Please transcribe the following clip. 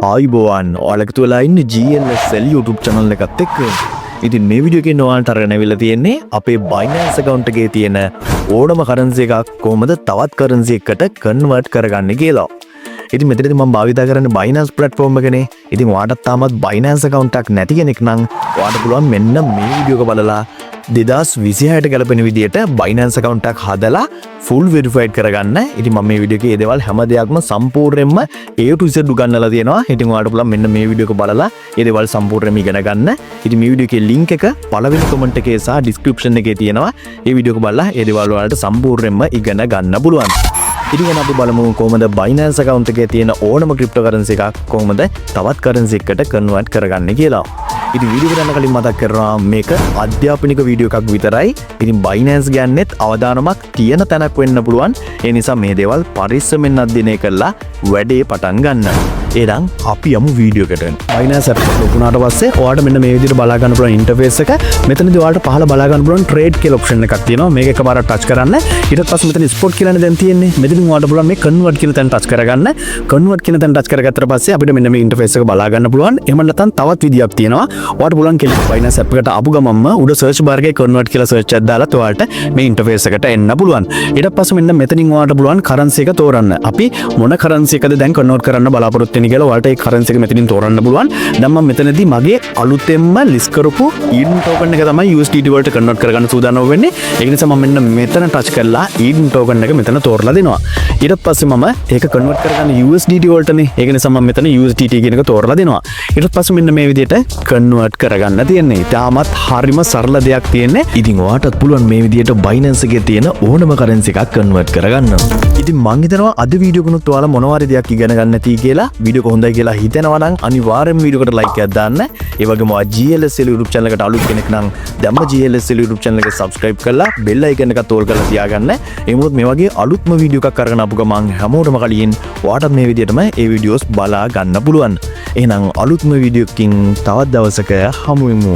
ආයිබෝවන් ඔයාලකතු වෙලා ඉන්නේ GLSL YouTube channel එකත් එක්ක. ඉතින් මේ වීඩියෝ එකේ ඔයාලට අරගෙන අවිල්ලා තියෙන්නේ අපේ Binance account එකේ තියෙන ඕනම currency එකක් කොහොමද තවත් currency එකකට convert කරගන්නේ කියලා. ඉතින් මෙතනදී මම භාවිතා කරන්නේ Binance platform එකනේ. ඉතින් ඔයාලට තාමත් Binance account එකක් නැති කෙනෙක් නම් ඔයාලට පුළුවන් මෙන්න මේ වීඩියෝ එක බලලා 2026ට ගැලපෙන විදියට Binance account එකක් හදලා full verified කරගන්න. ඉතින් මම මේ වීඩියෝ එකේ ඒ දේවල් හැම දෙයක්ම සම්පූර්ණයෙන්ම A to Z උගන්වලා තියෙනවා. ඉතින් ඔයාලට පුළුවන් මෙන්න මේ වීඩියෝ එක බලලා ඒ දේවල් සම්පූර්ණයෙන්ම ඉගෙන ගන්න. ඉතින් මේ වීඩියෝ එකේ link එක පළවෙනි comment එකේ සහ description එකේ තියෙනවා. ඒ වීඩියෝ එක බලලා ඒ දේවල් වලට සම්පූර්ණයෙන්ම ඉගෙන ගන්න පුළුවන්. ඉතින් අපි බලමු කොහොමද Binance account එකේ තියෙන ඕනම cryptocurrency එකක් කොහොමද තවත් currency එකකට convert කරගන්නේ කියලා. ඉතින් වීඩියෝ එක යන කලින් මතක් කරනවා මේක අධ්‍යාපනික වීඩියෝ එකක් විතරයි. ඉතින් Binance ගන්නේත් අවදානමක් තියෙන තැනක් වෙන්න පුළුවන්. ඒ නිසා මේ දේවල් පරිස්සමෙන් අධ්‍යයනය කරලා වැඩේ පටන් ගන්න. එහෙනම් අපි යමු වීඩියෝ එකට. Binance app එක ඔපන් වුණාට පස්සේ ඔයාලට මෙන්න මේ විදිහට බලා ගන්න පුළුවන් ඉන්ටර්ෆේස් එක. මෙතනදී ඔයාලට පහළ බලා ගන්න පුළුවන් trade කියලා ඔප්ෂන් එකක් තියෙනවා. මේක එකපාරට ටච් කරන්න. ඊට පස්සේ මෙතන spot කියලානේ දැන් තියෙන්නේ. මෙතනින් ඔයාලට පුළුවන් මේ convert කියන තැන ටච් කරගන්න. convert කියන තැන ටච් කරගත්තට පස්සේ අපිට මෙන්න මේ ඉන්ටර්ෆේස් එක බලා ගන්න පුළුවන්. එහෙම නැත්නම් තවත් විදියක් තියෙනවා. ඔයාලට පුළුවන් කියලා Binance app එකට ආපු ගමන්ම උඩ search bar එකේ convert කියලා search එකක් දාලා ඔයාලට මේ ඉන්ටර්ෆේස් එකට එන්න පුළුවන්. ඊට පස්සේ මෙන්න මෙතනින් ඔයාලට පුළුවන් currency එක තෝරන්න. අපි මොන currency එකද දැන් convert කරන්න බලාපොරොත්තු වෙන්නේ කියලා ඔයාලට ඒ currency එක මෙතනින් තෝරන්න පුළුවන්. දැන් මම මෙතනදී මගේ අලුතෙන්ම list කරපු Eden token එක තමයි USDT වලට convert කරගන්න සූදානම් වෙන්නේ. ඒක නිසා මම මෙන්න මෙතන touch කරලා Eden token එක මෙතන තෝරලා දෙනවා. ඊට පස්සේ මම ඒක convert කරගන්න USDT වලටනේ. ඒක නිසා මම මෙතන USDT කියන එක තෝරලා දෙනවා. ඊට පස්සේ මෙන්න මේ විදිහට convert කරගන්න තියෙන්නේ. තාමත් හරිම සරල දෙයක් තියෙන්නේ. ඉතින් ඔයාටත් පුළුවන් මේ විදිහට Binance එකේ තියෙන ඕනම currency එකක් convert කරගන්න. ඉතින් මම හිතනවා අද වීඩියෝ කනුත් ඔයාලා මොනවාරි දෙයක් ඉගෙන ගන්න නැති කියලා වීඩියෝ එක හොඳයි කියලා හිතනවා නම් අනිවාර්යෙන්ම වීඩියෝ එකට like එකක් දාන්න. ඒ වගේම ඔයා GLSL YouTube channel එකට අලුත් කෙනෙක් නම් දැම්ම GLSL YouTube channel එක subscribe කරලා bell icon එකත් ඕල් කරලා තියාගන්න. ඒ මොකද මේ වගේ අලුත්ම වීඩියෝ එකක් අරගෙන ආපු ගමන් හැමෝටම කලින් ඔයාට මේ විදිහටම ඒ වීඩියෝස් බලා ගන්න පුළුවන්. එහෙනම් අලුත්ම වීඩියෝ එකකින් තවත් දවසක හමු වෙමු.